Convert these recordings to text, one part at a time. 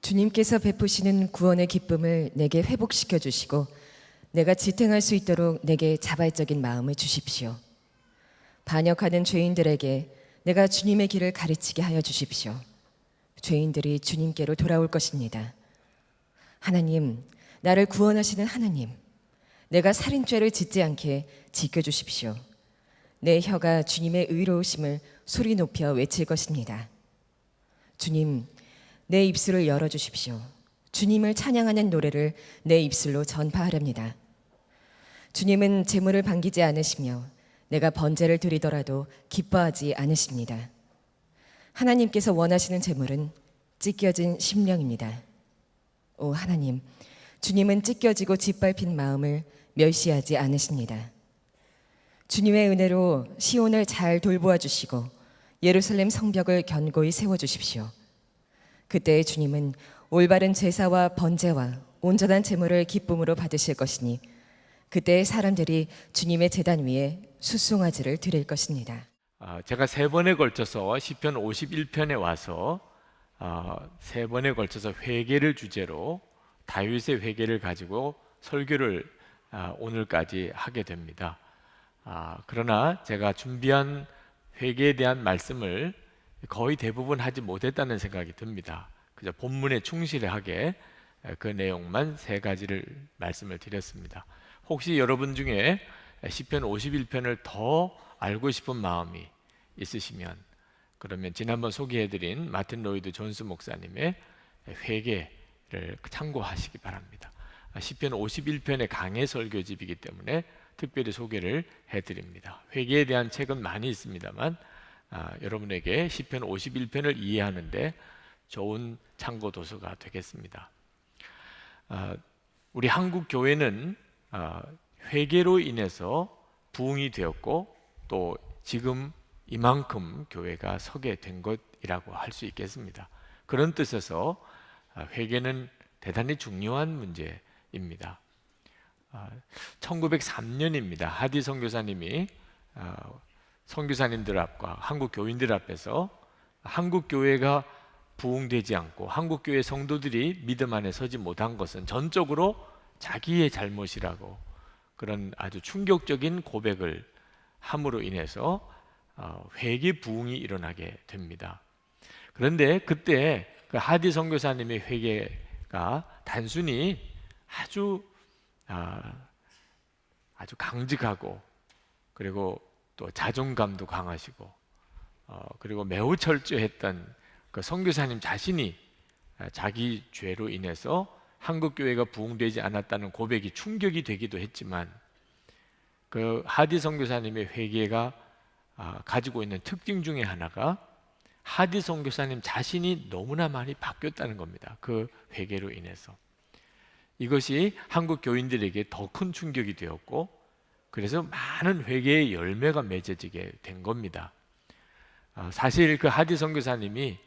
주님께서 베푸시는 구원의 기쁨을 내게 회복시켜 주시고 내가 지탱할 수 있도록 내게 자발적인 마음을 주십시오. 반역하는 죄인들에게 내가 주님의 길을 가르치게 하여 주십시오. 죄인들이 주님께로 돌아올 것입니다. 하나님, 나를 구원하시는 하나님, 내가 살인죄를 짓지 않게 지켜주십시오. 내 혀가 주님의 의로우심을 소리 높여 외칠 것입니다. 주님, 내 입술을 열어주십시오. 주님을 찬양하는 노래를 내 입술로 전파하렵니다. 주님은 재물을 반기지 않으시며 내가 번제를 드리더라도 기뻐하지 않으십니다. 하나님께서 원하시는 재물은 찢겨진 심령입니다. 오 하나님, 주님은 찢겨지고 짓밟힌 마음을 멸시하지 않으십니다. 주님의 은혜로 시온을 잘 돌보아 주시고 예루살렘 성벽을 견고히 세워주십시오. 그때 주님은 올바른 제사와 번제와 온전한 제물을 기쁨으로 받으실 것이니 그때 사람들이 주님의 제단 위에 숫송아지를 드릴 것입니다. 제가 세 번에 걸쳐서 시편 51편에 와서 세 번에 걸쳐서 회개를 주제로 다윗의 회개를 가지고 설교를 오늘까지 하게 됩니다. 그러나 제가 준비한 회개에 대한 말씀을 거의 대부분 하지 못했다는 생각이 듭니다. 그저 본문에 충실하게 그 내용만 세 가지를 말씀을 드렸습니다. 혹시 여러분 중에 시편 51편을 더 알고 싶은 마음이 있으시면 그러면 지난번 소개해드린 마틴 로이드 존스 목사님의 회개를 참고하시기 바랍니다. 시편 51편의 강해 설교집이기 때문에 특별히 소개를 해드립니다. 회개에 대한 책은 많이 있습니다만 여러분에게 시편 51편을 이해하는데 좋은 참고 도서가 되겠습니다. 우리 한국 교회는 회개로 인해서 부흥이 되었고 또 지금 이만큼 교회가 서게 된 것이라고 할 수 있겠습니다. 그런 뜻에서 회개는 대단히 중요한 문제입니다. 1903년입니다. 하디 선교사님이 선교사님들 앞과 한국 교인들 앞에서 한국 교회가 부흥되지 않고 한국 교회 성도들이 믿음 안에 서지 못한 것은 전적으로 자기의 잘못이라고 그런 아주 충격적인 고백을 함으로 인해서 회개 부흥이 일어나게 됩니다. 그런데 그때 그 하디 선교사님의 회개가 단순히 아주 강직하고 그리고 또 자존감도 강하시고 그리고 매우 철저했던 그 선교사님 자신이 자기 죄로 인해서 한국 교회가 부흥되지 않았다는 고백이 충격이 되기도 했지만 그 하디 선교사님의 회개가 가지고 있는 특징 중에 하나가 하디 선교사님 자신이 너무나 많이 바뀌었다는 겁니다. 그 회개로 인해서 이것이 한국 교인들에게 더 큰 충격이 되었고 그래서 많은 회개의 열매가 맺어지게 된 겁니다. 사실 그 하디 선교사님이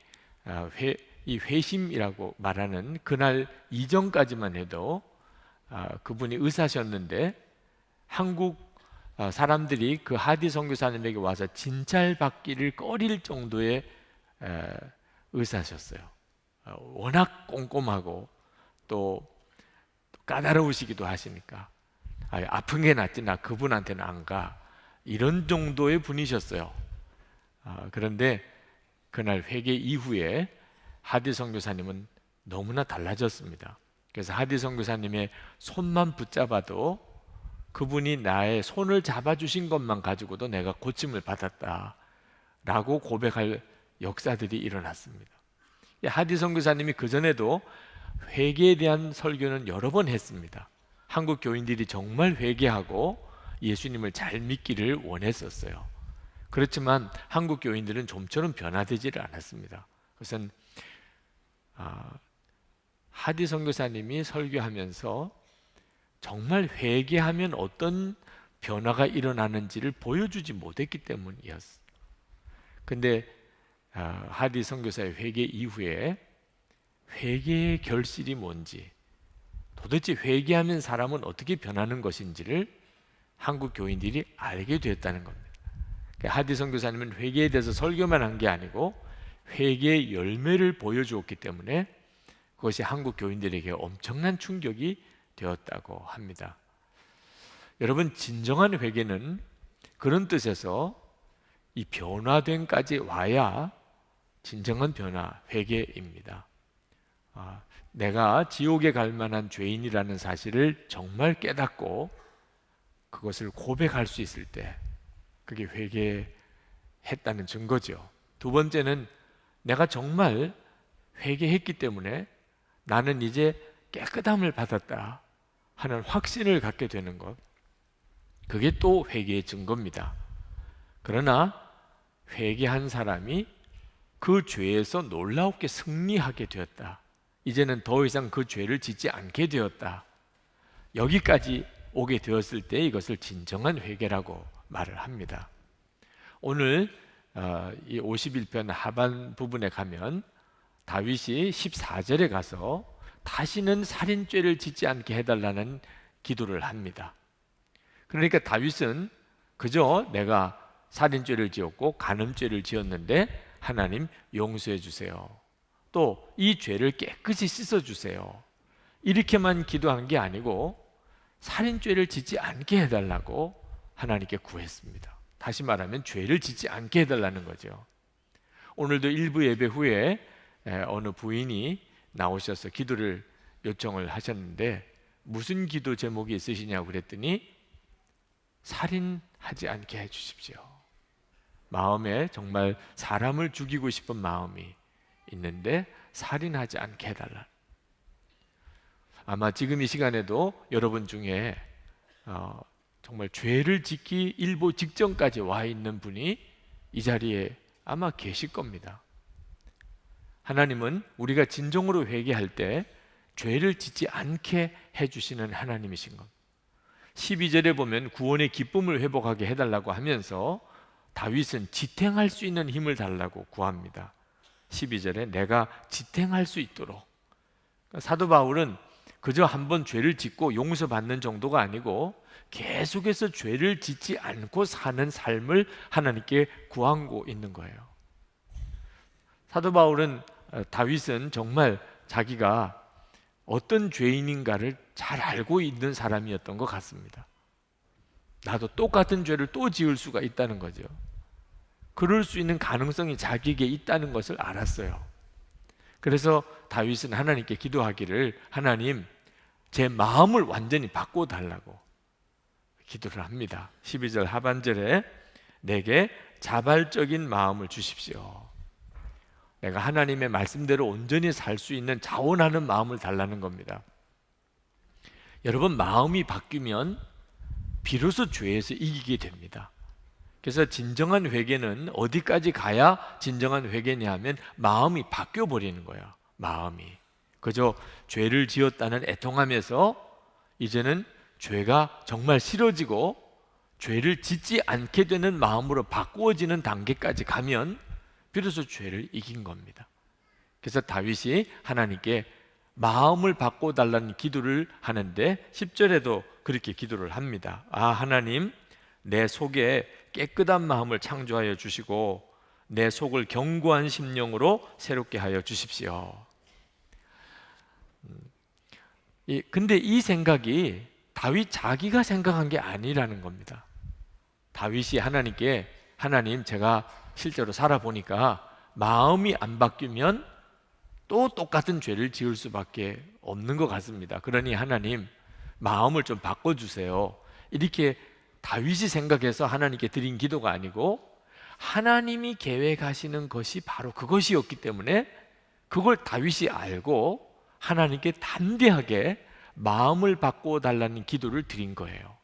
이 회심이라고 말하는 그날 이전까지만 해도 그분이 의사셨는데 한국 사람들이 그 하디 선교사님에게 와서 진찰받기를 꺼릴 정도의 의사셨어요. 워낙 꼼꼼하고 또 까다로우시기도 하시니까 아픈 게 낫지 나 그분한테는 안 가 이런 정도의 분이셨어요. 그런데 그날 회개 이후에 하디 선교사님은 너무나 달라졌습니다. 그래서 하디 선교사님의 손만 붙잡아도 그분이 나의 손을 잡아주신 것만 가지고도 내가 고침을 받았다라고 고백할 역사들이 일어났습니다. 하디 선교사님이 그전에도 회개에 대한 설교는 여러 번 했습니다. 한국 교인들이 정말 회개하고 예수님을 잘 믿기를 원했었어요. 그렇지만 한국 교인들은 좀처럼 변화되지를 않았습니다. 그것은 하디 선교사님이 설교하면서 정말 회개하면 어떤 변화가 일어나는지를 보여주지 못했기 때문이었어요. 근데 하디 선교사의 회개 이후에 회개의 결실이 뭔지 도대체 회개하면 사람은 어떻게 변하는 것인지를 한국 교인들이 알게 되었다는 겁니다. 하디 선교사님은 회개에 대해서 설교만 한 게 아니고 회개의 열매를 보여주었기 때문에 그것이 한국 교인들에게 엄청난 충격이 되었다고 합니다. 여러분, 진정한 회개는 그런 뜻에서 이 변화됨까지 와야 진정한 변화, 회개입니다. 내가 지옥에 갈 만한 죄인이라는 사실을 정말 깨닫고 그것을 고백할 수 있을 때 그게 회개했다는 증거죠. 두 번째는 내가 정말 회개했기 때문에 나는 이제 깨끗함을 받았다 하는 확신을 갖게 되는 것, 그게 또 회개의 증거입니다. 그러나 회개한 사람이 그 죄에서 놀랍게 승리하게 되었다, 이제는 더 이상 그 죄를 짓지 않게 되었다, 여기까지 오게 되었을 때 이것을 진정한 회개라고 말을 합니다. 오늘 이 51편 하반 부분에 가면 다윗이 14절에 가서 다시는 살인죄를 짓지 않게 해달라는 기도를 합니다. 그러니까 다윗은 그저 내가 살인죄를 지었고 간음죄를 지었는데 하나님 용서해 주세요, 또 이 죄를 깨끗이 씻어 주세요, 이렇게만 기도한 게 아니고 살인죄를 짓지 않게 해달라고 하나님께 구했습니다. 다시 말하면 죄를 짓지 않게 해달라는 거죠. 오늘도 일부 예배 후에 어느 부인이 나오셔서 기도를 요청을 하셨는데 무슨 기도 제목이 있으시냐고 그랬더니 살인하지 않게 해주십시오. 마음에 정말 사람을 죽이고 싶은 마음이 있는데 살인하지 않게 해달라. 아마 지금 이 시간에도 여러분 중에 정말 죄를 짓기 일보 직전까지 와 있는 분이 이 자리에 아마 계실 겁니다. 하나님은 우리가 진정으로 회개할 때 죄를 짓지 않게 해주시는 하나님이신 겁니다. 12절에 보면 구원의 기쁨을 회복하게 해달라고 하면서 다윗은 지탱할 수 있는 힘을 달라고 구합니다. 12절에 내가 지탱할 수 있도록. 사도 바울은 그저 한번 죄를 짓고 용서받는 정도가 아니고 계속해서 죄를 짓지 않고 사는 삶을 하나님께 구하고 있는 거예요. 사도 바울은 다윗은 정말 자기가 어떤 죄인인가를 잘 알고 있는 사람이었던 것 같습니다. 나도 똑같은 죄를 또 지을 수가 있다는 거죠. 그럴 수 있는 가능성이 자기에게 있다는 것을 알았어요. 그래서 다윗은 하나님께 기도하기를 하나님, 제 마음을 완전히 바꿔달라고 기도를 합니다. 12절 하반절에 내게 자발적인 마음을 주십시오. 내가 하나님의 말씀대로 온전히 살 수 있는 자원하는 마음을 달라는 겁니다. 여러분, 마음이 바뀌면 비로소 죄에서 이기게 됩니다. 그래서 진정한 회개는 어디까지 가야 진정한 회개냐 하면 마음이 바뀌어 버리는 거예요. 마음이 그저 죄를 지었다는 애통함에서 이제는 죄가 정말 싫어지고 죄를 짓지 않게 되는 마음으로 바꾸어지는 단계까지 가면 비로소 죄를 이긴 겁니다. 그래서 다윗이 하나님께 마음을 바꿔달라는 기도를 하는데 10절에도 그렇게 기도를 합니다. 하나님, 내 속에 깨끗한 마음을 창조하여 주시고 내 속을 견고한 심령으로 새롭게 하여 주십시오. 근데 이 생각이 다윗 자기가 생각한 게 아니라는 겁니다. 다윗이 하나님께 하나님, 제가 실제로 살아보니까 마음이 안 바뀌면 또 똑같은 죄를 지을 수밖에 없는 것 같습니다. 그러니 하나님, 마음을 좀 바꿔주세요. 이렇게 다윗이 생각해서 하나님께 드린 기도가 아니고 하나님이 계획하시는 것이 바로 그것이었기 때문에 그걸 다윗이 알고 하나님께 담대하게 마음을 바꿔달라는 기도를 드린 거예요.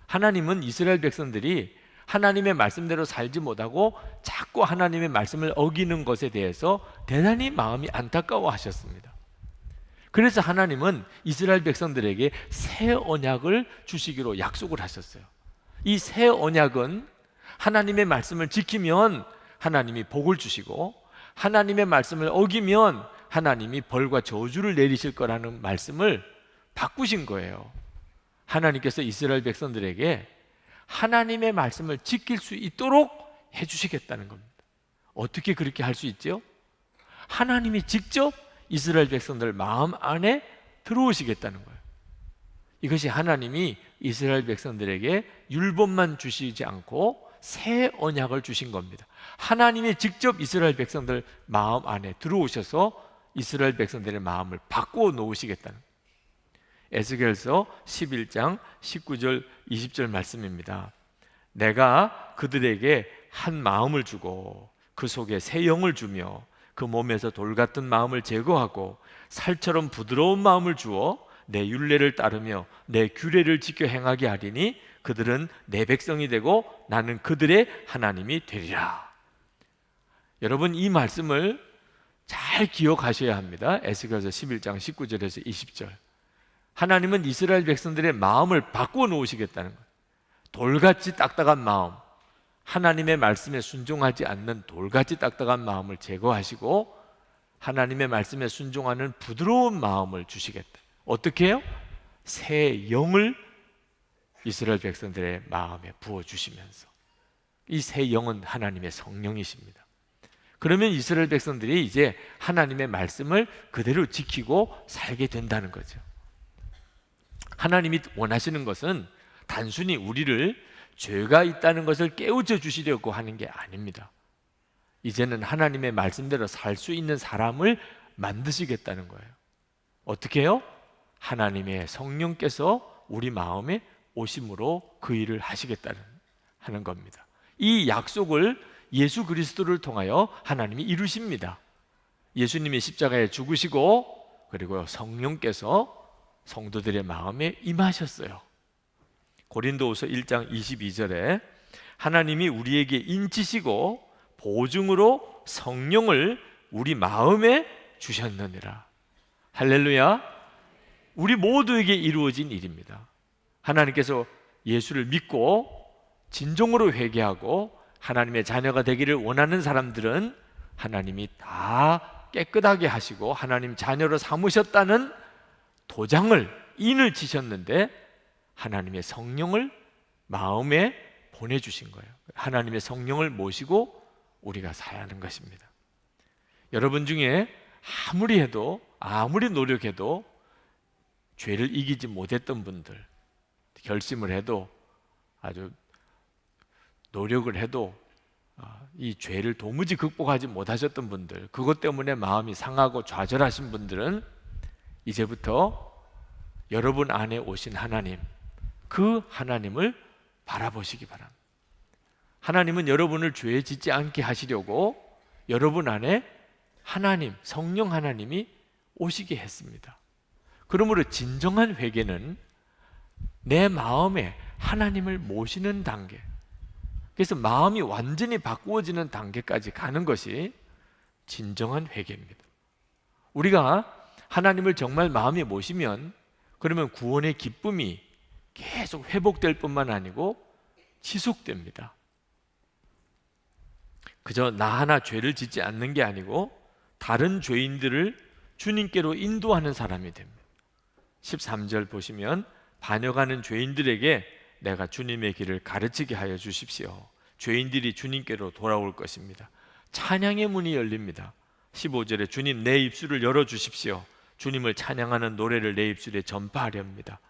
하나님은 이스라엘 백성들이 하나님의 말씀대로 살지 못하고 자꾸 하나님의 말씀을 어기는 것에 대해서 대단히 마음이 안타까워 하셨습니다. 그래서 하나님은 이스라엘 백성들에게 새 언약을 주시기로 약속을 하셨어요. 이 새 언약은 하나님의 말씀을 지키면 하나님이 복을 주시고 하나님의 말씀을 어기면 하나님이 벌과 저주를 내리실 거라는 말씀을 바꾸신 거예요. 하나님께서 이스라엘 백성들에게 하나님의 말씀을 지킬 수 있도록 해주시겠다는 겁니다. 어떻게 그렇게 할 수 있죠? 하나님이 직접 이스라엘 백성들 마음 안에 들어오시겠다는 거예요. 이것이 하나님이 이스라엘 백성들에게 율법만 주시지 않고 새 언약을 주신 겁니다. 하나님이 직접 이스라엘 백성들 마음 안에 들어오셔서 이스라엘 백성들의 마음을 바꾸어 놓으시겠다는 거예요. 에스겔서 11장 19절 20절 말씀입니다. 내가 그들에게 한 마음을 주고 그 속에 새 영을 주며 그 몸에서 돌 같은 마음을 제거하고 살처럼 부드러운 마음을 주어 내 율례를 따르며 내 규례를 지켜 행하게 하리니 그들은 내 백성이 되고 나는 그들의 하나님이 되리라. 여러분, 이 말씀을 잘 기억하셔야 합니다. 에스겔서 11장 19절에서 20절. 하나님은 이스라엘 백성들의 마음을 바꾸어 놓으시겠다는 거예요. 돌같이 딱딱한 마음, 하나님의 말씀에 순종하지 않는 돌같이 딱딱한 마음을 제거하시고 하나님의 말씀에 순종하는 부드러운 마음을 주시겠다. 어떻게 해요? 새 영을 이스라엘 백성들의 마음에 부어주시면서, 이 새 영은 하나님의 성령이십니다. 그러면 이스라엘 백성들이 이제 하나님의 말씀을 그대로 지키고 살게 된다는 거죠. 하나님이 원하시는 것은 단순히 우리를 죄가 있다는 것을 깨우쳐 주시려고 하는 게 아닙니다. 이제는 하나님의 말씀대로 살 수 있는 사람을 만드시겠다는 거예요. 어떻게 해요? 하나님의 성령께서 우리 마음에 오심으로 그 일을 하시겠다는 겁니다. 이 약속을 예수 그리스도를 통하여 하나님이 이루십니다. 예수님이 십자가에 죽으시고 그리고 성령께서 성도들의 마음에 임하셨어요. 고린도후서 1장 22절에 하나님이 우리에게 인치시고 보증으로 성령을 우리 마음에 주셨느니라. 할렐루야. 우리 모두에게 이루어진 일입니다. 하나님께서 예수를 믿고 진정으로 회개하고 하나님의 자녀가 되기를 원하는 사람들은 하나님이 다 깨끗하게 하시고 하나님 자녀로 삼으셨다는 도장을, 인을 치셨는데 하나님의 성령을 마음에 보내주신 거예요. 하나님의 성령을 모시고 우리가 살아야 하는 것입니다. 여러분 중에 아무리 해도, 아무리 노력해도 죄를 이기지 못했던 분들, 결심을 해도, 아주 노력을 해도 이 죄를 도무지 극복하지 못하셨던 분들, 그것 때문에 마음이 상하고 좌절하신 분들은 이제부터 여러분 안에 오신 하나님, 그 하나님을 바라보시기 바랍니다. 하나님은 여러분을 죄 짓지 않게 하시려고 여러분 안에 하나님, 성령 하나님이 오시게 했습니다. 그러므로 진정한 회개는 내 마음에 하나님을 모시는 단계, 그래서 마음이 완전히 바꾸어지는 단계까지 가는 것이 진정한 회개입니다. 우리가 하나님을 정말 마음에 모시면 그러면 구원의 기쁨이 계속 회복될 뿐만 아니고 지속됩니다. 그저 나 하나 죄를 짓지 않는 게 아니고 다른 죄인들을 주님께로 인도하는 사람이 됩니다. 13절 보시면 반역하는 죄인들에게 내가 주님의 길을 가르치게 하여 주십시오. 죄인들이 주님께로 돌아올 것입니다. 찬양의 문이 열립니다. 15절에 주님 내 입술을 열어주십시오. 주님을 찬양하는 노래를 내 입술에 전파하려 합니다.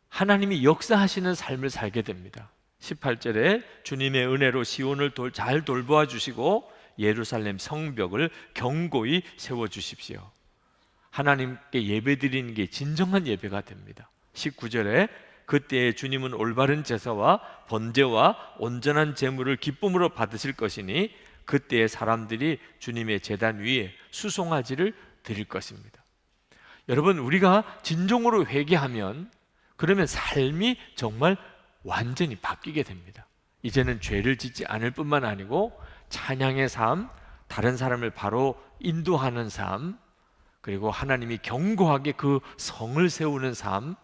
하나님이 역사하시는 삶을 살게 됩니다. 18절에 주님의 은혜로 시온을 잘 돌보아 주시고 예루살렘 성벽을 견고히 세워주십시오. 하나님께 예배드리는 게 진정한 예배가 됩니다. 19절에 그때에 주님은 올바른 제사와 번제와 온전한 제물을 기쁨으로 받으실 것이니 그때에 사람들이 주님의 제단 위에 수송아지를 드릴 것입니다. 여러분, 우리가 진정으로 회개하면 그러면 삶이 정말 완전히 바뀌게 됩니다. 이제는 죄를 짓지 않을 뿐만 아니고 찬양의 삶, 다른 사람을 바로 인도하는 삶, 그리고 하나님이 견고하게 그 성을 세우는 삶,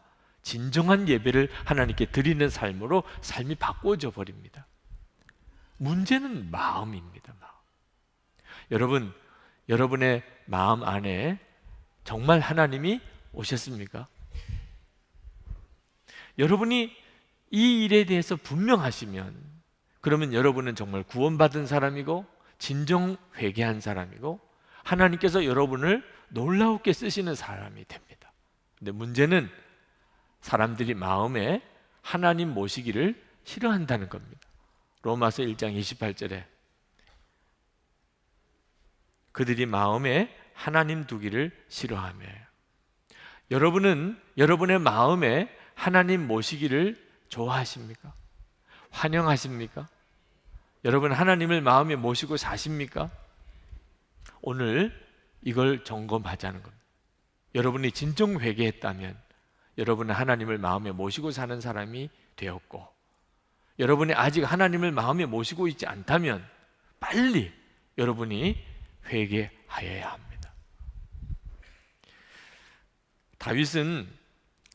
진정한 예배를 하나님께 드리는 삶으로 삶이 바꿔져 버립니다. 문제는 마음입니다. 마음. 여러분, 여러분의 마음 안에 정말 하나님이 오셨습니까? 여러분이 이 일에 대해서 분명하시면 그러면 여러분은 정말 구원받은 사람이고 진정 회개한 사람이고 하나님께서 여러분을 놀라우게 쓰시는 사람이 됩니다. 근데 문제는 사람들이 마음에 하나님 모시기를 싫어한다는 겁니다. 로마서 1장 28절에 그들이 마음에 하나님 두기를 싫어하며. 여러분은 여러분의 마음에 하나님 모시기를 좋아하십니까? 환영하십니까? 여러분 하나님을 마음에 모시고 사십니까? 오늘 이걸 점검하자는 겁니다. 여러분이 진정 회개했다면 여러분은 하나님을 마음에 모시고 사는 사람이 되었고, 여러분이 아직 하나님을 마음에 모시고 있지 않다면 빨리 여러분이 회개하여야 합니다. 다윗은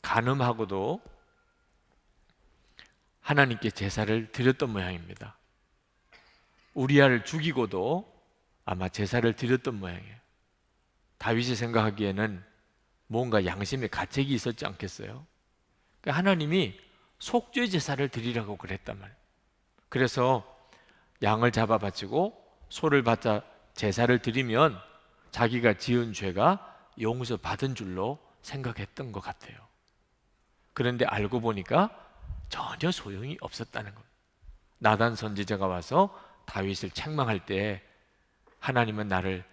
간음하고도 하나님께 제사를 드렸던 모양입니다. 우리아를 죽이고도 아마 제사를 드렸던 모양이에요. 다윗이 생각하기에는 뭔가 양심의 가책이 있었지 않겠어요? 그러니까 하나님이 속죄 제사를 드리라고 그랬단 말이에요. 그래서 양을 잡아 바치고 소를 바쳐 제사를 드리면 자기가 지은 죄가 용서받은 줄로 생각했던 것 같아요. 그런데 알고 보니까 전혀 소용이 없었다는 겁니다. 나단 선지자가 와서 다윗을 책망할 때 하나님은 나를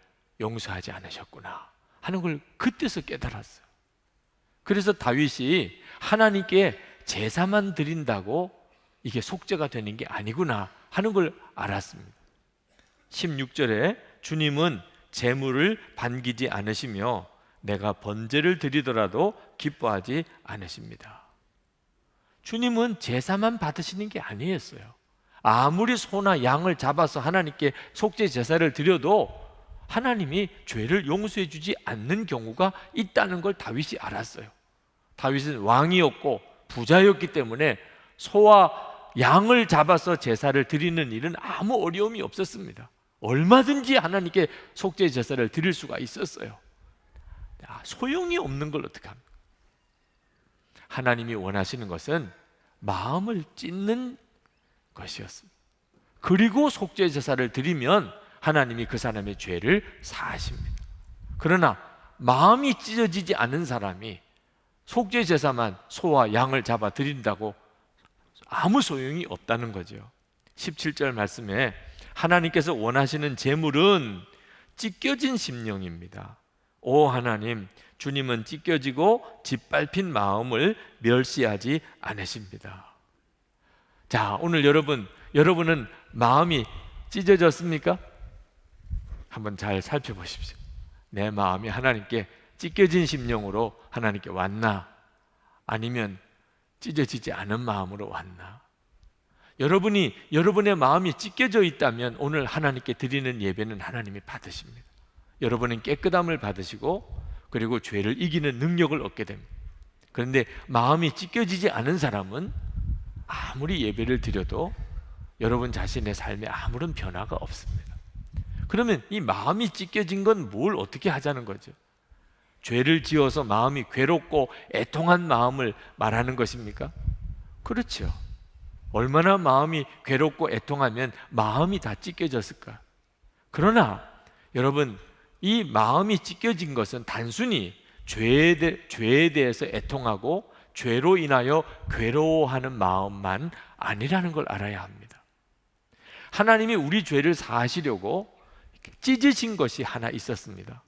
용서하지 않으셨구나 하는 걸 그때서 깨달았어요. 그래서 다윗이 하나님께 제사만 드린다고 이게 속죄가 되는 게 아니구나 하는 걸 알았습니다. 16절에 주님은 재물을 반기지 않으시며 내가 번제를 드리더라도 기뻐하지 않으십니다. 주님은 제사만 받으시는 게 아니었어요. 아무리 소나 양을 잡아서 하나님께 속죄 제사를 드려도 하나님이 죄를 용서해 주지 않는 경우가 있다는 걸 다윗이 알았어요. 다윗은 왕이었고 부자였기 때문에 소와 양을 잡아서 제사를 드리는 일은 아무 어려움이 없었습니다. 얼마든지 하나님께 속죄 제사를 드릴 수가 있었어요. 소용이 없는 걸 어떻게 합니까? 하나님이 원하시는 것은 마음을 찢는 것이었습니다. 그리고 속죄 제사를 드리면 하나님이 그 사람의 죄를 사하십니다. 그러나 마음이 찢어지지 않은 사람이 속죄 제사만 소와 양을 잡아 드린다고 아무 소용이 없다는 거죠. 17절 말씀에 하나님께서 원하시는 제물은 찢겨진 심령입니다. 오 하나님, 주님은 찢겨지고 짓밟힌 마음을 멸시하지 않으십니다. 자, 오늘 여러분은 마음이 찢어졌습니까? 한번 잘 살펴보십시오. 내 마음이 하나님께 찢겨진 심령으로 하나님께 왔나? 아니면 찢어지지 않은 마음으로 왔나? 여러분의 마음이 찢겨져 있다면 오늘 하나님께 드리는 예배는 하나님이 받으십니다. 여러분은 깨끗함을 받으시고 그리고 죄를 이기는 능력을 얻게 됩니다. 그런데 마음이 찢겨지지 않은 사람은 아무리 예배를 드려도 여러분 자신의 삶에 아무런 변화가 없습니다. 그러면 이 마음이 찢겨진 건 뭘 어떻게 하자는 거죠? 죄를 지어서 마음이 괴롭고 애통한 마음을 말하는 것입니까? 그렇죠. 얼마나 마음이 괴롭고 애통하면 마음이 다 찢겨졌을까? 그러나 여러분, 이 마음이 찢겨진 것은 단순히 죄에 대해서 애통하고 죄로 인하여 괴로워하는 마음만 아니라는 걸 알아야 합니다. 하나님이 우리 죄를 사하시려고 찢으신 것이 하나 있었습니다.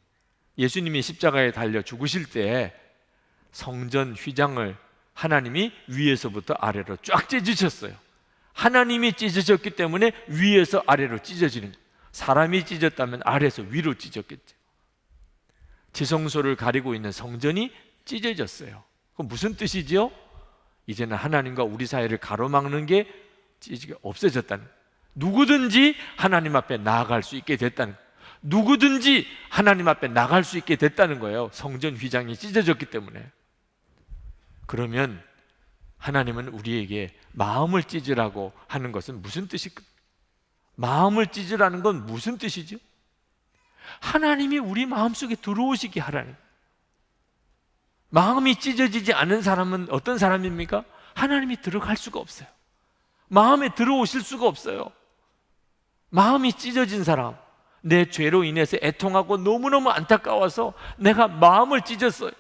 예수님이 십자가에 달려 죽으실 때 성전 휘장을 하나님이 위에서부터 아래로 쫙 찢으셨어요. 하나님이 찢으셨기 때문에 위에서 아래로 찢어지는 거예요. 사람이 찢었다면 아래에서 위로 찢었겠죠. 지성소를 가리고 있는 성전이 찢어졌어요. 그럼 무슨 뜻이지요? 이제는 하나님과 우리 사이를 가로막는 게 없어졌다는 거예요. 누구든지 하나님 앞에 나아갈 수 있게 됐다는 거예요. 누구든지 하나님 앞에 나갈 수 있게 됐다는 거예요. 성전 휘장이 찢어졌기 때문에. 그러면 하나님은 우리에게 마음을 찢으라고 하는 것은 무슨 뜻일까? 마음을 찢으라는 건 무슨 뜻이죠? 하나님이 우리 마음속에 들어오시게 하라는. 마음이 찢어지지 않은 사람은 어떤 사람입니까? 하나님이 들어갈 수가 없어요. 마음에 들어오실 수가 없어요. 마음이 찢어진 사람, 내 죄로 인해서 애통하고 너무너무 안타까워서 내가 마음을 찢었어요.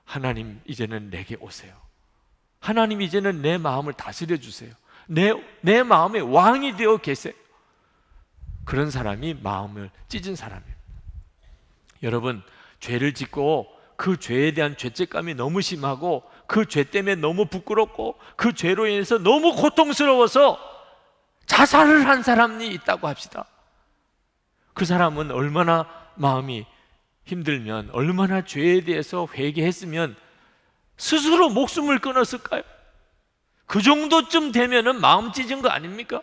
하나님, 이제는 내게 오세요. 하나님, 이제는 내 마음을 다스려 주세요. 내 마음의 왕이 되어 계세요. 그런 사람이 마음을 찢은 사람이에요. 여러분, 죄를 짓고 그 죄에 대한 죄책감이 너무 심하고 그 죄 때문에 너무 부끄럽고 그 죄로 인해서 너무 고통스러워서 자살을 한 사람이 있다고 합시다. 그 사람은 얼마나 마음이 힘들면, 얼마나 죄에 대해서 회개했으면 스스로 목숨을 끊었을까요? 그 정도쯤 되면은 마음 찢은 거 아닙니까?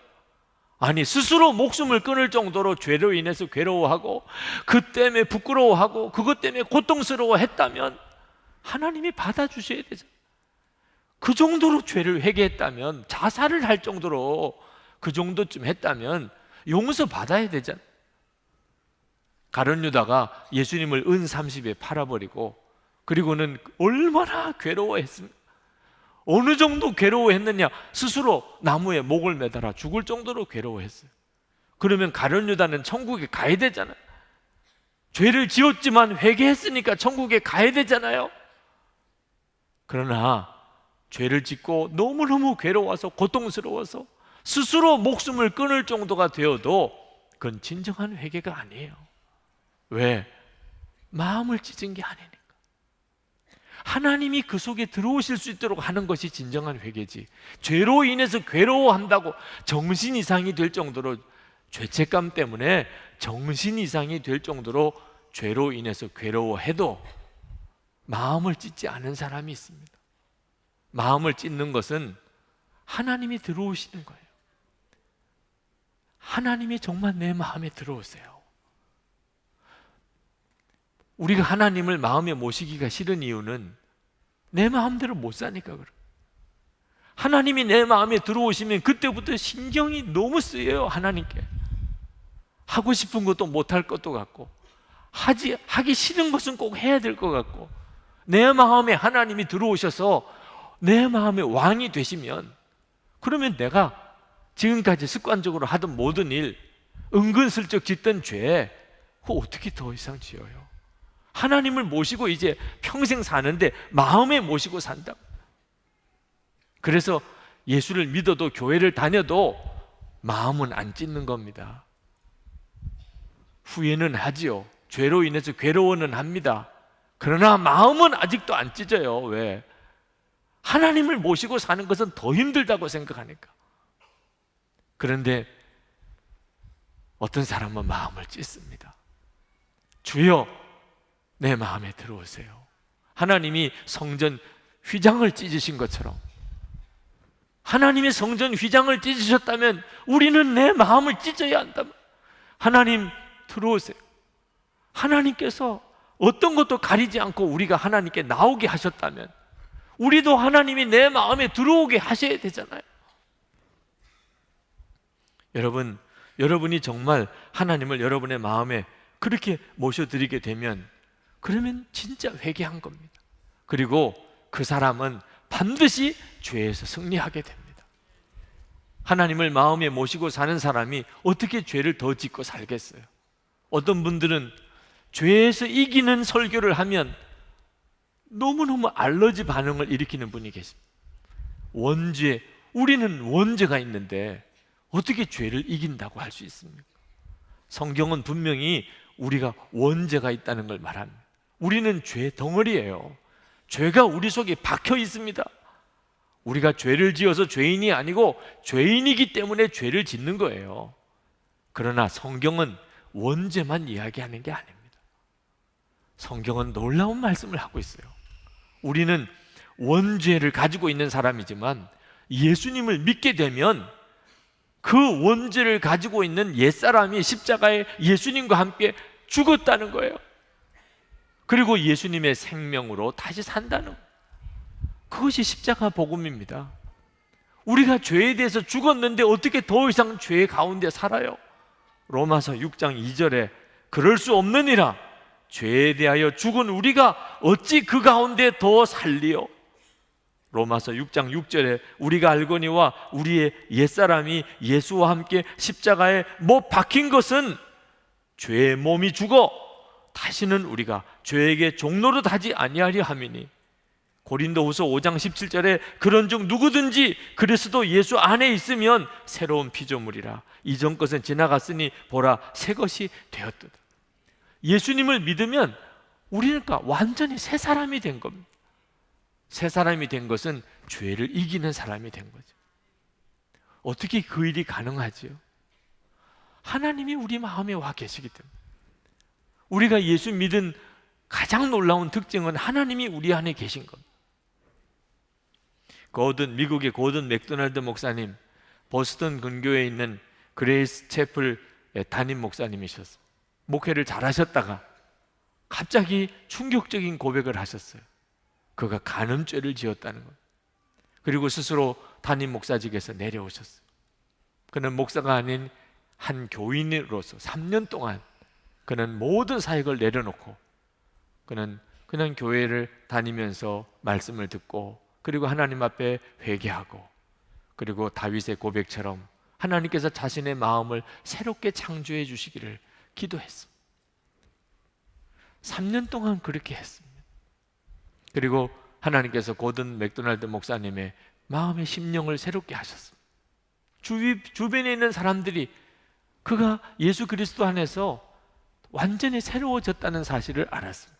아니, 스스로 목숨을 끊을 정도로 죄로 인해서 괴로워하고 그 때문에 부끄러워하고 그것 때문에 고통스러워했다면 하나님이 받아주셔야 되죠. 그 정도로 죄를 회개했다면, 자살을 할 정도로 그 정도쯤 했다면 용서받아야 되잖아요. 가룟 유다가 예수님을 은 30에 팔아버리고, 그리고는 얼마나 괴로워했습니까? 어느 정도 괴로워했느냐, 스스로 나무에 목을 매달아 죽을 정도로 괴로워했어요. 그러면 가룟 유다는 천국에 가야 되잖아요. 죄를 지었지만 회개했으니까 천국에 가야 되잖아요. 그러나 죄를 짓고 너무너무 괴로워서 고통스러워서 스스로 목숨을 끊을 정도가 되어도 그건 진정한 회개가 아니에요. 왜? 마음을 찢은 게 아니니까. 하나님이 그 속에 들어오실 수 있도록 하는 것이 진정한 회개지, 죄로 인해서 괴로워한다고 정신 이상이 될 정도로, 죄책감 때문에 정신 이상이 될 정도로 죄로 인해서 괴로워해도 마음을 찢지 않은 사람이 있습니다. 마음을 찢는 것은 하나님이 들어오시는 거예요. 하나님이 정말 내 마음에 들어오세요. 우리가 하나님을 마음에 모시기가 싫은 이유는 내 마음대로 못 사니까 그래요. 하나님이 내 마음에 들어오시면 그때부터 신경이 너무 쓰여요. 하나님께 하고 싶은 것도 못할 것도 같고, 하기 싫은 것은 꼭 해야 될 것 같고, 내 마음에 하나님이 들어오셔서 내 마음의 왕이 되시면, 그러면 내가 지금까지 습관적으로 하던 모든 일, 은근슬쩍 짓던 죄, 그거 어떻게 더 이상 지어요? 하나님을 모시고 이제 평생 사는데 마음에 모시고 산다. 그래서 예수를 믿어도 교회를 다녀도 마음은 안 찢는 겁니다. 후회는 하지요. 죄로 인해서 괴로워는 합니다. 그러나 마음은 아직도 안 찢어요. 왜? 하나님을 모시고 사는 것은 더 힘들다고 생각하니까. 그런데 어떤 사람은 마음을 찢습니다. 주여, 내 마음에 들어오세요. 하나님이 성전 휘장을 찢으신 것처럼, 하나님의 성전 휘장을 찢으셨다면 우리는 내 마음을 찢어야 한다. 하나님 들어오세요. 하나님께서 어떤 것도 가리지 않고 우리가 하나님께 나오게 하셨다면 우리도 하나님이 내 마음에 들어오게 하셔야 되잖아요. 여러분, 여러분이 정말 하나님을 여러분의 마음에 그렇게 모셔드리게 되면, 그러면 진짜 회개한 겁니다. 그리고 그 사람은 반드시 죄에서 승리하게 됩니다. 하나님을 마음에 모시고 사는 사람이 어떻게 죄를 더 짓고 살겠어요? 어떤 분들은 죄에서 이기는 설교를 하면 너무너무 알러지 반응을 일으키는 분이 계십니다. 원죄, 우리는 원죄가 있는데 어떻게 죄를 이긴다고 할 수 있습니까? 성경은 분명히 우리가 원죄가 있다는 걸 말합니다. 우리는 죄 덩어리예요. 죄가 우리 속에 박혀 있습니다. 우리가 죄를 지어서 죄인이 아니고 죄인이기 때문에 죄를 짓는 거예요. 그러나 성경은 원죄만 이야기하는 게 아닙니다. 성경은 놀라운 말씀을 하고 있어요. 우리는 원죄를 가지고 있는 사람이지만 예수님을 믿게 되면 그 원죄를 가지고 있는 옛사람이 십자가에 예수님과 함께 죽었다는 거예요. 그리고 예수님의 생명으로 다시 산다는 거예요. 그것이 십자가 복음입니다. 우리가 죄에 대해서 죽었는데 어떻게 더 이상 죄 가운데 살아요? 로마서 6장 2절에 그럴 수 없느니라, 죄에 대하여 죽은 우리가 어찌 그 가운데 더 살리요? 로마서 6장 6절에 우리가 알거니와 우리의 옛사람이 예수와 함께 십자가에 못 박힌 것은 죄의 몸이 죽어 다시는 우리가 죄에게 종노릇 하지 아니하려 함이니 고린도후서 5장 17절에 그런즉 누구든지 그리스도 예수 안에 있으면 새로운 피조물이라 이전 것은 지나갔으니 보라 새 것이 되었도다. 예수님을 믿으면 우리는 완전히 새 사람이 된 겁니다. 새 사람이 된 것은 죄를 이기는 사람이 된 거죠. 어떻게 그 일이 가능하지요? 하나님이 우리 마음에 와 계시기 때문에. 우리가 예수 믿은 가장 놀라운 특징은 하나님이 우리 안에 계신 것. 미국의 고든 맥도날드 목사님, 보스턴 근교에 있는 그레이스 채플의 담임 목사님이셨어요. 목회를 잘하셨다가 갑자기 충격적인 고백을 하셨어요. 그가 간음죄를 지었다는 것. 그리고 스스로 담임 목사직에서 내려오셨어요. 그는 목사가 아닌 한 교인으로서 3년 동안 그는 모든 사역을 내려놓고 그는 그냥 교회를 다니면서 말씀을 듣고 그리고 하나님 앞에 회개하고 그리고 다윗의 고백처럼 하나님께서 자신의 마음을 새롭게 창조해 주시기를 기도했습니다. 3년 동안 그렇게 했습니다. 그리고 하나님께서 고든 맥도날드 목사님의 마음의 심령을 새롭게 하셨습니다. 주변에 있는 사람들이 그가 예수 그리스도 안에서 완전히 새로워졌다는 사실을 알았습니다.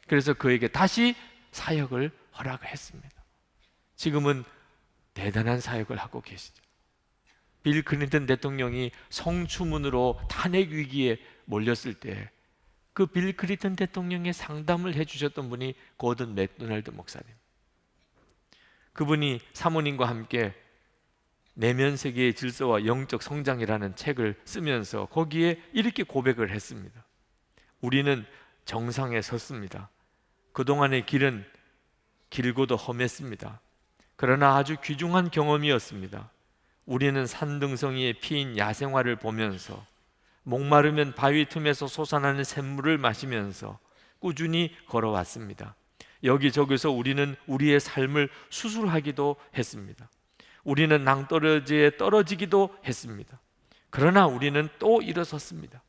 그래서 그에게 다시 사역을 허락했습니다. 지금은 대단한 사역을 하고 계시죠. 빌 클린턴 대통령이 성추문으로 탄핵 위기에 몰렸을 때 그 빌 클린턴 대통령의 상담을 해주셨던 분이 고든 맥도날드 목사님. 그분이 사모님과 함께 내면 세계의 질서와 영적 성장이라는 책을 쓰면서 거기에 이렇게 고백을 했습니다. 우리는 정상에 섰습니다. 그동안의 길은 길고도 험했습니다. 그러나 아주 귀중한 경험이었습니다. 우리는 산등성이에 피인 야생화를 보면서 목마르면 바위 틈에서 솟아나는 샘물을 마시면서 꾸준히 걸어왔습니다. 여기저기서 우리는 우리의 삶을 수술하기도 했습니다. 우리는 낭떠러지에 떨어지기도 했습니다. 그러나 우리는 또 일어섰습니다.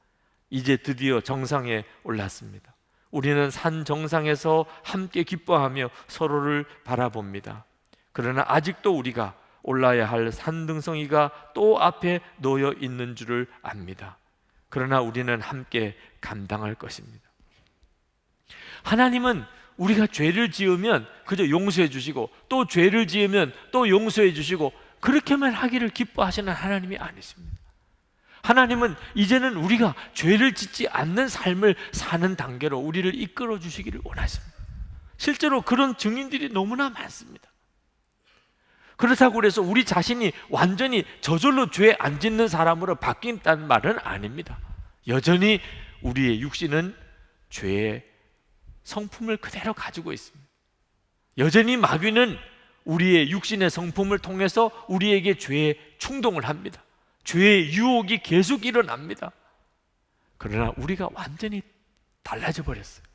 이제 드디어 정상에 올랐습니다. 우리는 산 정상에서 함께 기뻐하며 서로를 바라봅니다. 그러나 아직도 우리가 올라야 할 산등성이가 또 앞에 놓여 있는 줄을 압니다. 그러나 우리는 함께 감당할 것입니다. 하나님은 우리가 죄를 지으면 그저 용서해 주시고 또 죄를 지으면 또 용서해 주시고 그렇게만 하기를 기뻐하시는 하나님이 아니십니다. 하나님은 이제는 우리가 죄를 짓지 않는 삶을 사는 단계로 우리를 이끌어 주시기를 원하십니다. 실제로 그런 증인들이 너무나 많습니다. 그렇다고 해서 우리 자신이 완전히 저절로 죄 안 짓는 사람으로 바뀐다는 말은 아닙니다. 여전히 우리의 육신은 죄의 성품을 그대로 가지고 있습니다. 여전히 마귀는 우리의 육신의 성품을 통해서 우리에게 죄의 충동을 합니다. 죄의 유혹이 계속 일어납니다. 그러나 우리가 완전히 달라져 버렸어요.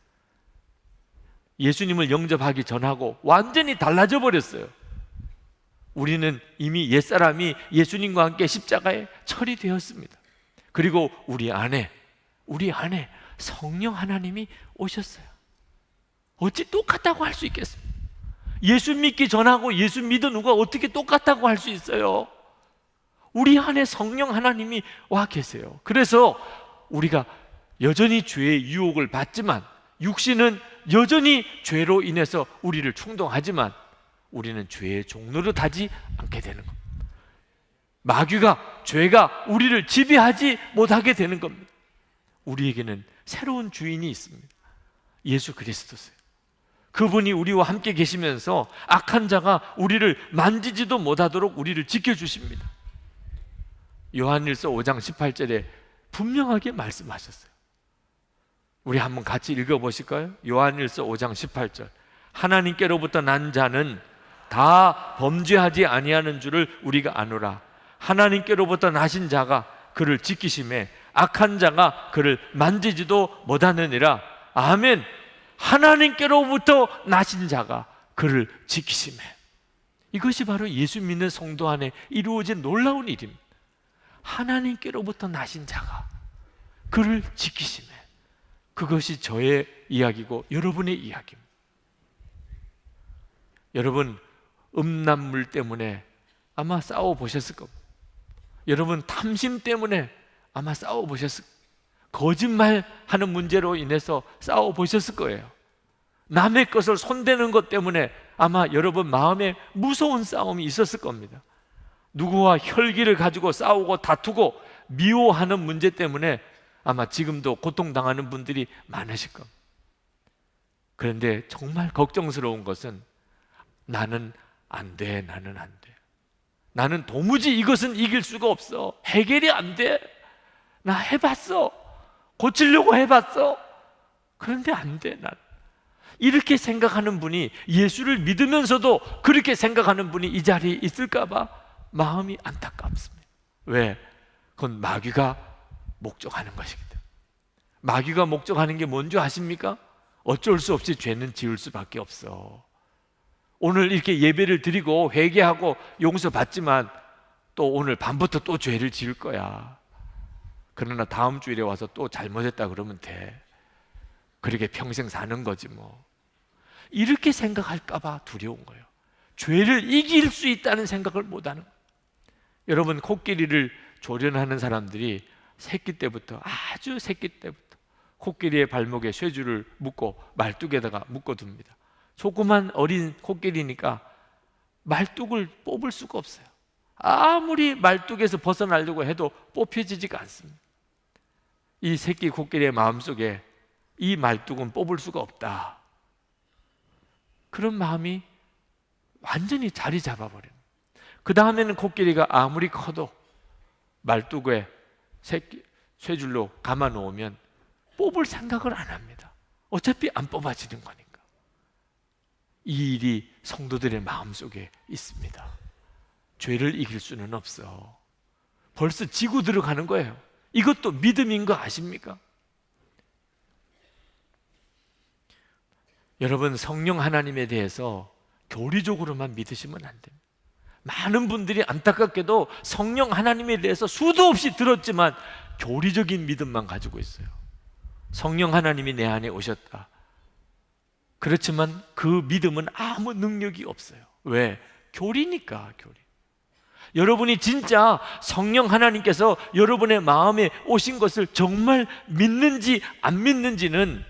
예수님을 영접하기 전하고 완전히 달라져 버렸어요. 우리는 이미 옛사람이 예수님과 함께 십자가에 처리되었습니다. 그리고 우리 안에 성령 하나님이 오셨어요. 어찌 똑같다고 할 수 있겠습니까? 예수 믿기 전하고 예수 믿은 후가 어떻게 똑같다고 할 수 있어요? 우리 안에 성령 하나님이 와 계세요. 그래서 우리가 여전히 죄의 유혹을 받지만 육신은 여전히 죄로 인해서 우리를 충동하지만 우리는 죄의 종노릇 하지 않게 되는 겁니다. 마귀가, 죄가 우리를 지배하지 못하게 되는 겁니다. 우리에게는 새로운 주인이 있습니다. 예수 그리스도세요. 그분이 우리와 함께 계시면서 악한 자가 우리를 만지지도 못하도록 우리를 지켜주십니다. 요한일서 5장 18절에 분명하게 말씀하셨어요. 우리 한번 같이 읽어보실까요? 요한일서 5장 18절. 하나님께로부터 난 자는 다 범죄하지 아니하는 줄을 우리가 아노라. 하나님께로부터 나신 자가 그를 지키심에 악한 자가 그를 만지지도 못하느니라. 아멘. 하나님께로부터 나신 자가 그를 지키심에. 이것이 바로 예수 믿는 성도 안에 이루어진 놀라운 일입니다. 하나님께로부터 나신 자가 그를 지키심에, 그것이 저의 이야기고 여러분의 이야기입니다. 여러분, 음란물 때문에 아마 싸워보셨을 겁니다. 여러분, 탐심 때문에 아마 싸워보셨을 겁니다. 거짓말하는 문제로 인해서 싸워보셨을 거예요. 남의 것을 손대는 것 때문에 아마 여러분 마음에 무서운 싸움이 있었을 겁니다. 누구와 혈기를 가지고 싸우고 다투고 미워하는 문제 때문에 아마 지금도 고통당하는 분들이 많으실 겁니다. 그런데 정말 걱정스러운 것은 나는 안 돼, 나는 안 돼. 나는 도무지 이것은 이길 수가 없어. 해결이 안 돼. 나 해봤어. 고치려고 해봤어. 그런데 안 돼, 난. 이렇게 생각하는 분이, 예수를 믿으면서도 그렇게 생각하는 분이 이 자리에 있을까봐 마음이 안타깝습니다. 왜? 그건 마귀가 목적하는 것이기 때문에. 마귀가 목적하는 게 뭔지 아십니까? 어쩔 수 없이 죄는 지을 수밖에 없어. 오늘 이렇게 예배를 드리고 회개하고 용서받지만 또 오늘 밤부터 또 죄를 지을 거야. 그러나 다음 주일에 와서 또 잘못했다 그러면 돼. 그렇게 평생 사는 거지 뭐. 이렇게 생각할까 봐 두려운 거예요. 죄를 이길 수 있다는 생각을 못하는 거예요. 여러분, 코끼리를 조련하는 사람들이 새끼 때부터, 아주 새끼 때부터 코끼리의 발목에 쇠줄을 묶고 말뚝에다가 묶어둡니다. 조그만 어린 코끼리니까 말뚝을 뽑을 수가 없어요. 아무리 말뚝에서 벗어나려고 해도 뽑혀지지가 않습니다. 이 새끼 코끼리의 마음속에 이 말뚝은 뽑을 수가 없다, 그런 마음이 완전히 자리 잡아버려요. 그 다음에는 코끼리가 아무리 커도 말뚝에 쇠줄로 감아 놓으면 뽑을 생각을 안 합니다. 어차피 안 뽑아지는 거니까. 이 일이 성도들의 마음속에 있습니다. 죄를 이길 수는 없어. 벌써 지고 들어가는 거예요. 이것도 믿음인 거 아십니까? 여러분, 성령 하나님에 대해서 교리적으로만 믿으시면 안 됩니다. 많은 분들이 안타깝게도 성령 하나님에 대해서 수도 없이 들었지만 교리적인 믿음만 가지고 있어요. 성령 하나님이 내 안에 오셨다. 그렇지만 그 믿음은 아무 능력이 없어요. 왜? 교리니까, 교리. 여러분이 진짜 성령 하나님께서 여러분의 마음에 오신 것을 정말 믿는지 안 믿는지는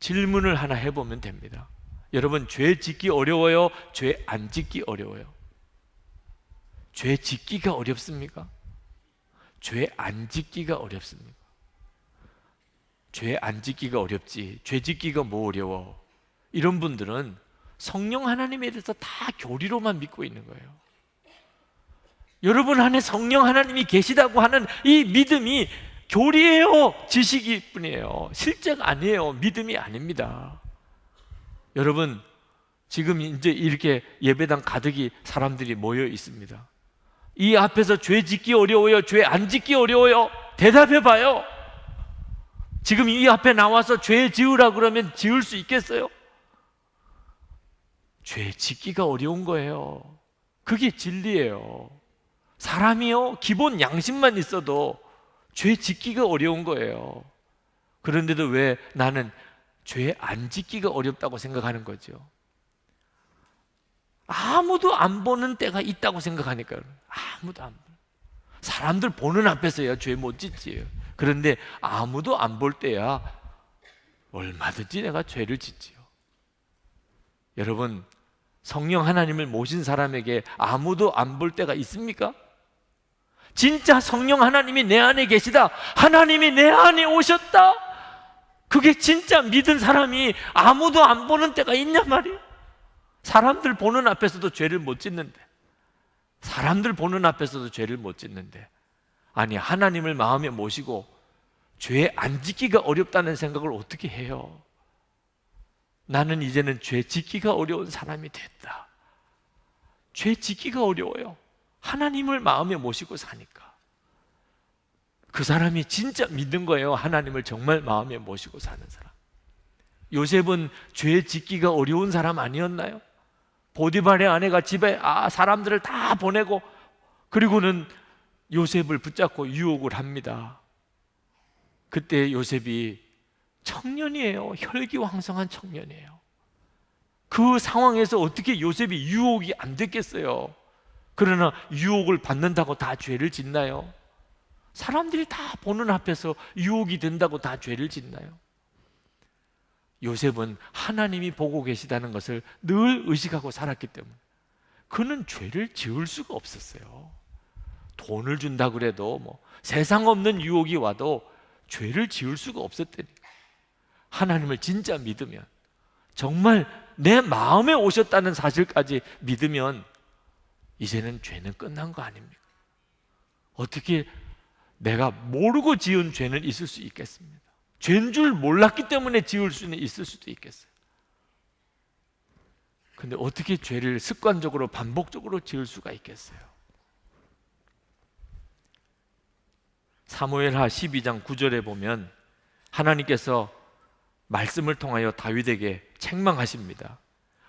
질문을 하나 해보면 됩니다. 여러분, 죄 짓기 어려워요? 죄 안 짓기 어려워요? 죄 짓기가 어렵습니까? 죄 안 짓기가 어렵습니까? 죄 안 짓기가 어렵지, 죄 짓기가 뭐 어려워? 이런 분들은 성령 하나님에 대해서 다 교리로만 믿고 있는 거예요. 여러분 안에 성령 하나님이 계시다고 하는 이 믿음이 교리예요, 지식일 뿐이에요. 실제가 아니에요. 믿음이 아닙니다. 여러분, 지금 이제 이렇게 예배당 가득히 사람들이 모여 있습니다. 이 앞에서 죄 짓기 어려워요? 죄 안 짓기 어려워요? 대답해 봐요. 지금 이 앞에 나와서 죄 지으라 그러면 지을 수 있겠어요? 죄 짓기가 어려운 거예요. 그게 진리예요. 사람이요, 기본 양심만 있어도 죄 짓기가 어려운 거예요. 그런데도 왜 나는 죄 안 짓기가 어렵다고 생각하는 거죠? 아무도 안 보는 때가 있다고 생각하니까요. 아무도 안 보는. 사람들 보는 앞에서야 죄 못 짓지요. 그런데 아무도 안 볼 때야 얼마든지 내가 죄를 짓지요. 여러분, 성령 하나님을 모신 사람에게 아무도 안 볼 때가 있습니까? 진짜 성령 하나님이 내 안에 계시다, 하나님이 내 안에 오셨다, 그게 진짜 믿은 사람이 아무도 안 보는 때가 있냐 말이에요. 사람들 보는 앞에서도 죄를 못 짓는데, 사람들 보는 앞에서도 죄를 못 짓는데, 아니 하나님을 마음에 모시고 죄 안 짓기가 어렵다는 생각을 어떻게 해요? 나는 이제는 죄 짓기가 어려운 사람이 됐다. 죄 짓기가 어려워요. 하나님을 마음에 모시고 사니까. 그 사람이 진짜 믿는 거예요. 하나님을 정말 마음에 모시고 사는 사람. 요셉은 죄 짓기가 어려운 사람 아니었나요? 보디발의 아내가 집에 사람들을 다 보내고, 그리고는 요셉을 붙잡고 유혹을 합니다. 그때 요셉이 청년이에요. 혈기왕성한 청년이에요. 그 상황에서 어떻게 요셉이 유혹이 안 됐겠어요? 그러나 유혹을 받는다고 다 죄를 짓나요? 사람들이 다 보는 앞에서 유혹이 된다고 다 죄를 짓나요? 요셉은 하나님이 보고 계시다는 것을 늘 의식하고 살았기 때문에 그는 죄를 지을 수가 없었어요. 돈을 준다 그래도 세상 없는 유혹이 와도 죄를 지을 수가 없었다니까. 하나님을 진짜 믿으면, 정말 내 마음에 오셨다는 사실까지 믿으면 이제는 죄는 끝난 거 아닙니까? 어떻게 내가 모르고 지은 죄는 있을 수 있겠습니다. 죄인 줄 몰랐기 때문에 지을 수는 있을 수도 있겠어요. 근데 어떻게 죄를 습관적으로 반복적으로 지을 수가 있겠어요? 사무엘하 12장 9절에 보면 하나님께서 말씀을 통하여 다윗에게 책망하십니다.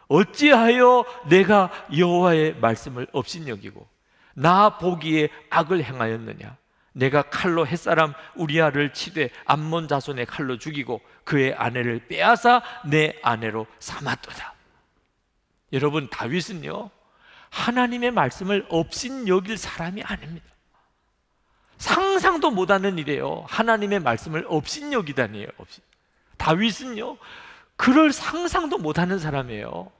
어찌하여 내가 여호와의 말씀을 업신여기고 나 보기에 악을 행하였느냐? 내가 칼로 햇사람 우리아를 치되 암몬 자손의 칼로 죽이고 그의 아내를 빼앗아 내 아내로 삼았도다. 여러분, 다윗은요 하나님의 말씀을 업신여길 사람이 아닙니다. 상상도 못하는 일이에요. 하나님의 말씀을 업신여기다니요. 다윗은요 그럴 상상도 못하는 사람이에요.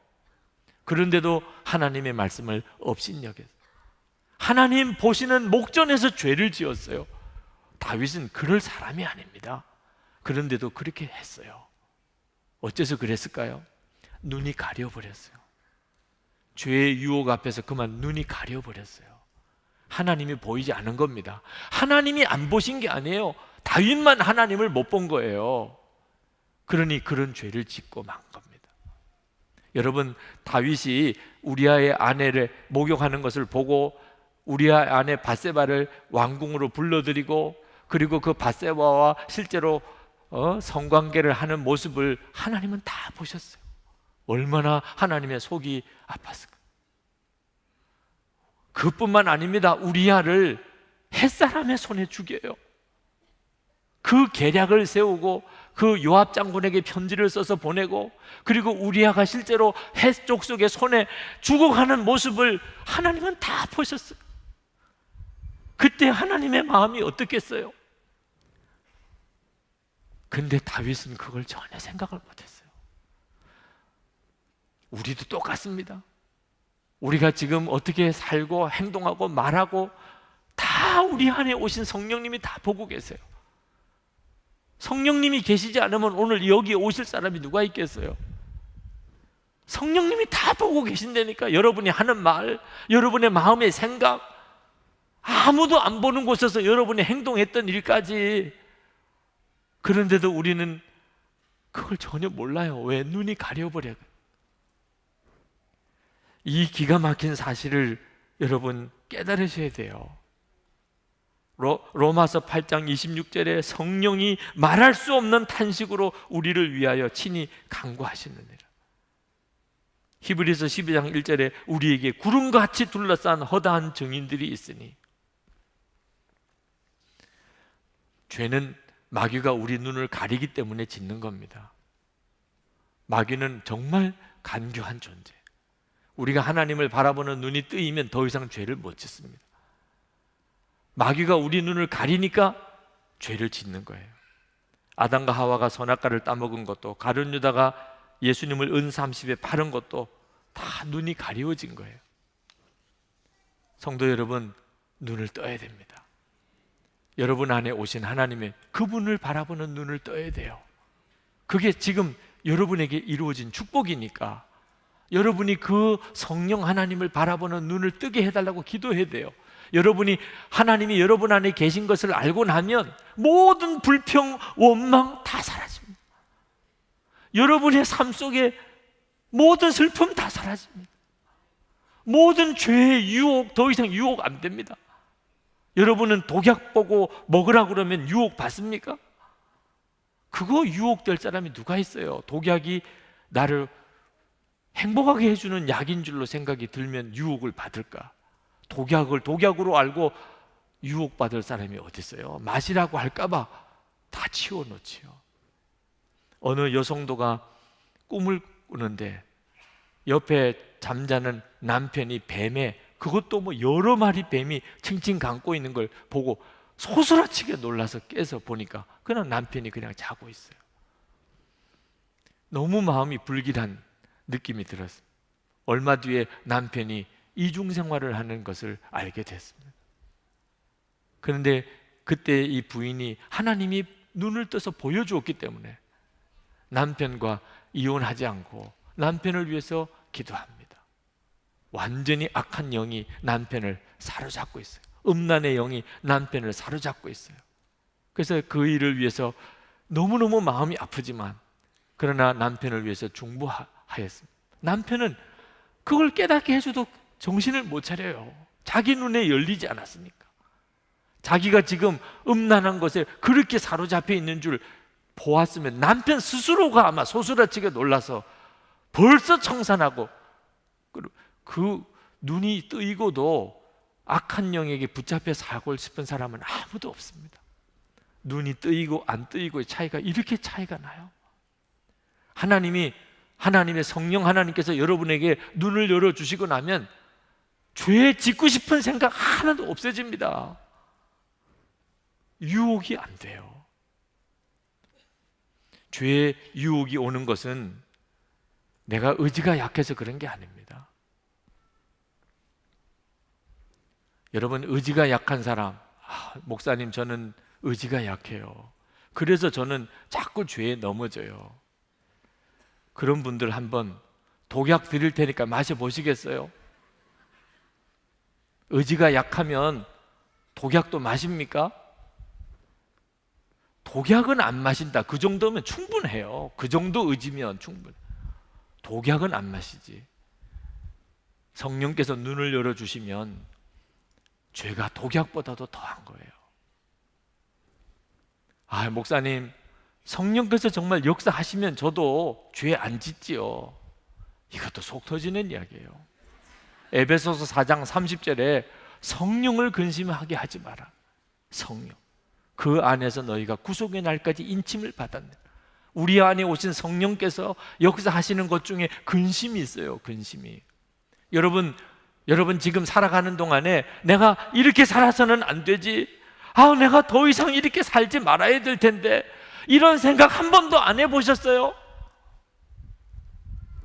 그런데도 하나님의 말씀을 업신여겼어요. 하나님 보시는 목전에서 죄를 지었어요. 다윗은 그럴 사람이 아닙니다. 그런데도 그렇게 했어요. 어째서 그랬을까요? 눈이 가려버렸어요. 죄의 유혹 앞에서 그만 눈이 가려버렸어요. 하나님이 보이지 않은 겁니다. 하나님이 안 보신 게 아니에요. 다윗만 하나님을 못 본 거예요. 그러니 그런 죄를 짓고 만 겁니다. 여러분, 다윗이 우리아의 아내를 목욕하는 것을 보고 우리아 아내 밧세바를 왕궁으로 불러들이고 그리고 그 밧세바와 실제로 성관계를 하는 모습을 하나님은 다 보셨어요. 얼마나 하나님의 속이 아팠을까. 그뿐만 아닙니다. 우리아를 햇사람의 손에 죽여요. 그 계략을 세우고 그 요압 장군에게 편지를 써서 보내고 그리고 우리아가 실제로 햇 족속의 손에 죽어가는 모습을 하나님은 다 보셨어요. 그때 하나님의 마음이 어떻겠어요? 근데 다윗은 그걸 전혀 생각을 못했어요. 우리도 똑같습니다. 우리가 지금 어떻게 살고 행동하고 말하고 다 우리 안에 오신 성령님이 다 보고 계세요. 성령님이 계시지 않으면 오늘 여기에 오실 사람이 누가 있겠어요? 성령님이 다 보고 계신다니까. 여러분이 하는 말, 여러분의 마음의 생각, 아무도 안 보는 곳에서 여러분이 행동했던 일까지. 그런데도 우리는 그걸 전혀 몰라요. 왜? 눈이 가려버려요. 이 기가 막힌 사실을 여러분 깨달으셔야 돼요. 로마서 8장 26절에 성령이 말할 수 없는 탄식으로 우리를 위하여 친히 간구하시느니라. 히브리서 12장 1절에 우리에게 구름같이 둘러싼 허다한 증인들이 있으니. 죄는 마귀가 우리 눈을 가리기 때문에 짓는 겁니다. 마귀는 정말 간교한 존재. 우리가 하나님을 바라보는 눈이 뜨이면 더 이상 죄를 못 짓습니다. 마귀가 우리 눈을 가리니까 죄를 짓는 거예요. 아담과 하와가 선악과를 따먹은 것도, 가룟 유다가 예수님을 은 30에 팔은 것도 다 눈이 가리워진 거예요. 성도 여러분, 눈을 떠야 됩니다. 여러분 안에 오신 하나님의 그분을 바라보는 눈을 떠야 돼요. 그게 지금 여러분에게 이루어진 축복이니까 여러분이 그 성령 하나님을 바라보는 눈을 뜨게 해달라고 기도해야 돼요. 여러분이 하나님이 여러분 안에 계신 것을 알고 나면 모든 불평, 원망 다 사라집니다. 여러분의 삶 속에 모든 슬픔 다 사라집니다. 모든 죄의 유혹, 더 이상 유혹 안 됩니다. 여러분은 독약 보고 먹으라고 그러면 유혹 받습니까? 그거 유혹될 사람이 누가 있어요? 독약이 나를 행복하게 해주는 약인 줄로 생각이 들면 유혹을 받을까? 독약을 독약으로 알고 유혹받을 사람이 어디 있어요? 마시라고 할까봐 다 치워놓지요. 어느 여성도가 꿈을 꾸는데 옆에 잠자는 남편이 뱀에, 그것도 뭐 여러 마리 뱀이 칭칭 감고 있는 걸 보고 소스라치게 놀라서 깨서 보니까 그냥 남편이 그냥 자고 있어요. 너무 마음이 불길한 느낌이 들었어요. 얼마 뒤에 남편이 이중생활을 하는 것을 알게 됐습니다. 그런데 그때 이 부인이 하나님이 눈을 떠서 보여주었기 때문에 남편과 이혼하지 않고 남편을 위해서 기도합니다. 완전히 악한 영이 남편을 사로잡고 있어요. 음란의 영이 남편을 사로잡고 있어요. 그래서 그 일을 위해서 너무너무 마음이 아프지만 그러나 남편을 위해서 중보하였습니다. 남편은 그걸 깨닫게 해줘도 정신을 못 차려요. 자기 눈에 열리지 않았으니까. 자기가 지금 음란한 것에 그렇게 사로잡혀 있는 줄 보았으면 남편 스스로가 아마 소스라치게 놀라서 벌써 청산하고, 그 눈이 뜨이고도 악한 영에게 붙잡혀 살고 싶은 사람은 아무도 없습니다. 눈이 뜨이고 안 뜨이고의 차이가 이렇게 차이가 나요. 하나님의 성령 하나님께서 여러분에게 눈을 열어주시고 나면 죄 짓고 싶은 생각 하나도 없어집니다. 유혹이 안 돼요. 죄의 유혹이 오는 것은 내가 의지가 약해서 그런 게 아닙니다. 여러분, 의지가 약한 사람, 목사님 저는 의지가 약해요. 그래서 저는 자꾸 죄에 넘어져요. 그런 분들 한번 독약 드릴 테니까 마셔보시겠어요? 의지가 약하면 독약도 마십니까? 독약은 안 마신다. 그 정도면 충분해요. 그 정도 의지면 충분해. 독약은 안 마시지. 성령께서 눈을 열어주시면 죄가 독약보다도 더한 거예요. 목사님, 성령께서 정말 역사하시면 저도 죄 안 짓지요. 이것도 속 터지는 이야기예요. 에베소서 4장 30절에 성령을 근심하게 하지 마라. 성령, 그 안에서 너희가 구속의 날까지 인침을 받았네. 우리 안에 오신 성령께서 역사하시는 것 중에 근심이 있어요. 근심이. 여러분 지금 살아가는 동안에 내가 이렇게 살아서는 안 되지, 내가 더 이상 이렇게 살지 말아야 될 텐데, 이런 생각 한 번도 안 해보셨어요?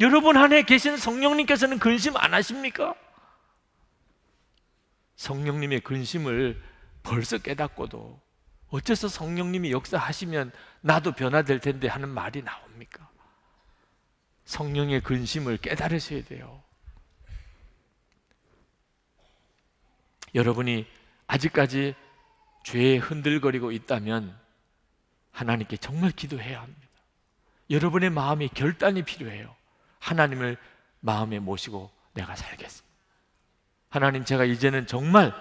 여러분 안에 계신 성령님께서는 근심 안 하십니까? 성령님의 근심을 벌써 깨닫고도 어째서 성령님이 역사하시면 나도 변화될 텐데 하는 말이 나옵니까? 성령의 근심을 깨달으셔야 돼요. 여러분이 아직까지 죄에 흔들거리고 있다면 하나님께 정말 기도해야 합니다. 여러분의 마음이 결단이 필요해요. 하나님을 마음에 모시고 내가 살겠습니다. 하나님, 제가 이제는 정말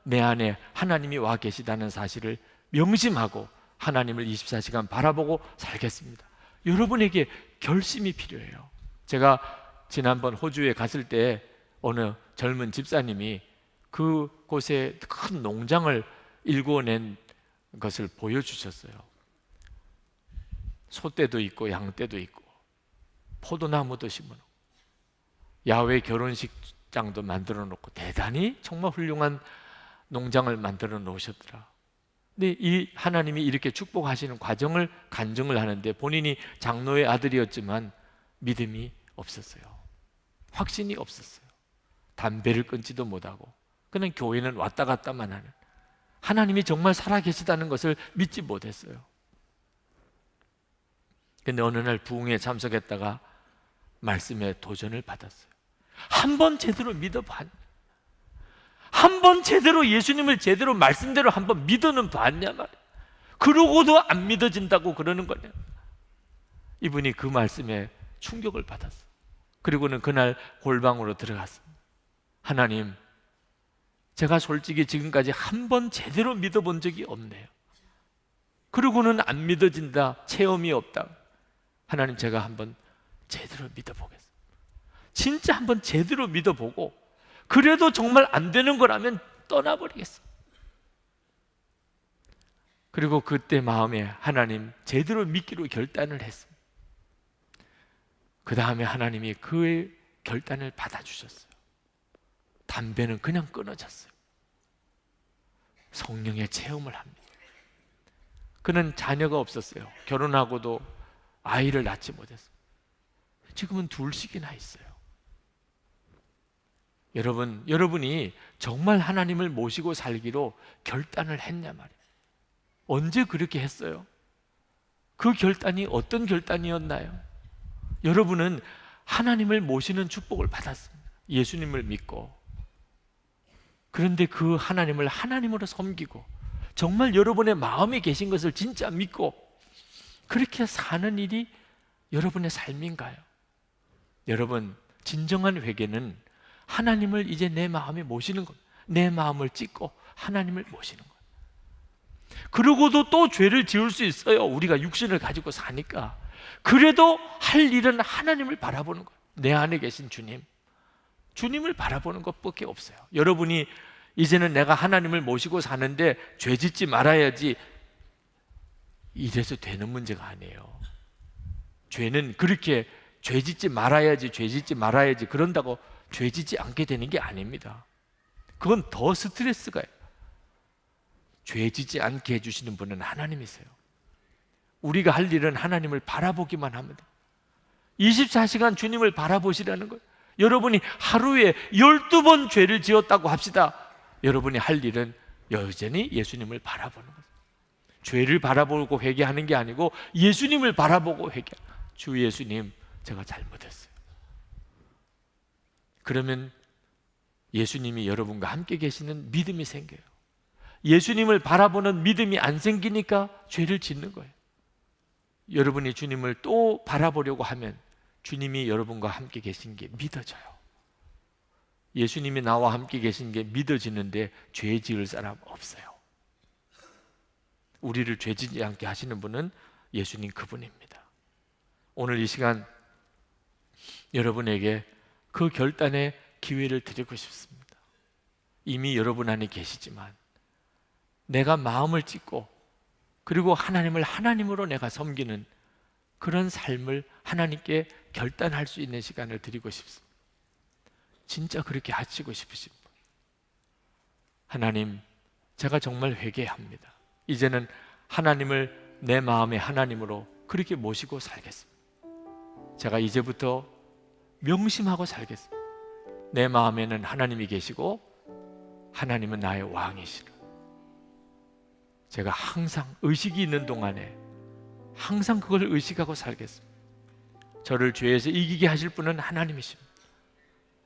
내 안에 하나님이 와 계시다는 사실을 명심하고 하나님을 24시간 바라보고 살겠습니다. 여러분에게 결심이 필요해요. 제가 지난번 호주에 갔을 때 어느 젊은 집사님이 그곳에 큰 농장을 일궈낸 것을 보여주셨어요. 소떼도 있고 양떼도 있고 포도나무도 심어놓고 야외 결혼식장도 만들어 놓고 대단히 정말 훌륭한 농장을 만들어 놓으셨더라. 근데 이 하나님이 이렇게 축복하시는 과정을 간증을 하는데 본인이 장로의 아들이었지만 믿음이 없었어요. 확신이 없었어요. 담배를 끊지도 못하고 그냥 교회는 왔다 갔다만 하는, 하나님이 정말 살아계시다는 것을 믿지 못했어요. 근데 어느 날 부흥에 참석했다가 말씀에 도전을 받았어요. 한 번 제대로 믿어봤냐? 한 번 제대로 예수님을 제대로 말씀대로 한 번 믿어는 봤냐 말이야. 그러고도 안 믿어진다고 그러는 거냐. 이분이 그 말씀에 충격을 받았어요. 그리고는 그날 골방으로 들어갔습니다. 하나님, 제가 솔직히 지금까지 한 번 제대로 믿어본 적이 없네요. 그러고는 안 믿어진다, 체험이 없다. 하나님, 제가 한번 제대로 믿어보겠습니다. 진짜 한번 제대로 믿어보고 그래도 정말 안 되는 거라면 떠나버리겠습니다. 그리고 그때 마음에 하나님 제대로 믿기로 결단을 했습니다. 그 다음에 하나님이 그의 결단을 받아주셨어요. 담배는 그냥 끊어졌어요. 성령의 체험을 합니다. 그는 자녀가 없었어요. 결혼하고도 아이를 낳지 못했어요. 지금은 둘씩이나 있어요. 여러분이 정말 하나님을 모시고 살기로 결단을 했냐 말이에요. 언제 그렇게 했어요? 그 결단이 어떤 결단이었나요? 여러분은 하나님을 모시는 축복을 받았습니다. 예수님을 믿고. 그런데 그 하나님을 하나님으로 섬기고 정말 여러분의 마음에 계신 것을 진짜 믿고 그렇게 사는 일이 여러분의 삶인가요? 여러분, 진정한 회개는 하나님을 이제 내 마음에 모시는 것, 내 마음을 찢고 하나님을 모시는 것. 그러고도 또 죄를 지을 수 있어요. 우리가 육신을 가지고 사니까. 그래도 할 일은 하나님을 바라보는 거예요. 내 안에 계신 주님을 바라보는 것밖에 없어요. 여러분이 이제는 내가 하나님을 모시고 사는데 죄 짓지 말아야지, 이래서 되는 문제가 아니에요. 죄는 그렇게 죄 짓지 말아야지 그런다고 죄 짓지 않게 되는 게 아닙니다. 그건 더 스트레스가요. 죄 짓지 않게 해주시는 분은 하나님이세요. 우리가 할 일은 하나님을 바라보기만 합니다. 24시간 주님을 바라보시라는 거예요. 여러분이 하루에 12번 죄를 지었다고 합시다. 여러분이 할 일은 여전히 예수님을 바라보는 거예요. 죄를 바라보고 회개하는 게 아니고 예수님을 바라보고 주 예수님, 제가 잘못했어요. 그러면 예수님이 여러분과 함께 계시는 믿음이 생겨요. 예수님을 바라보는 믿음이 안 생기니까 죄를 짓는 거예요. 여러분이 주님을 또 바라보려고 하면 주님이 여러분과 함께 계신 게 믿어져요. 예수님이 나와 함께 계신 게 믿어지는데 죄 지을 사람 없어요. 우리를 죄 짓지 않게 하시는 분은 예수님 그분입니다. 오늘 이 시간 여러분에게 그 결단의 기회를 드리고 싶습니다. 이미 여러분 안에 계시지만 내가 마음을 찢고 그리고 하나님을 하나님으로 내가 섬기는 그런 삶을 하나님께 결단할 수 있는 시간을 드리고 싶습니다. 진짜 그렇게 하시고 싶으신 분, 하나님, 제가 정말 회개합니다. 이제는 하나님을 내 마음의 하나님으로 그렇게 모시고 살겠습니다. 제가 이제부터 명심하고 살겠습니다. 내 마음에는 하나님이 계시고 하나님은 나의 왕이시라. 제가 항상 의식이 있는 동안에 항상 그걸 의식하고 살겠습니다. 저를 죄에서 이기게 하실 분은 하나님이십니다.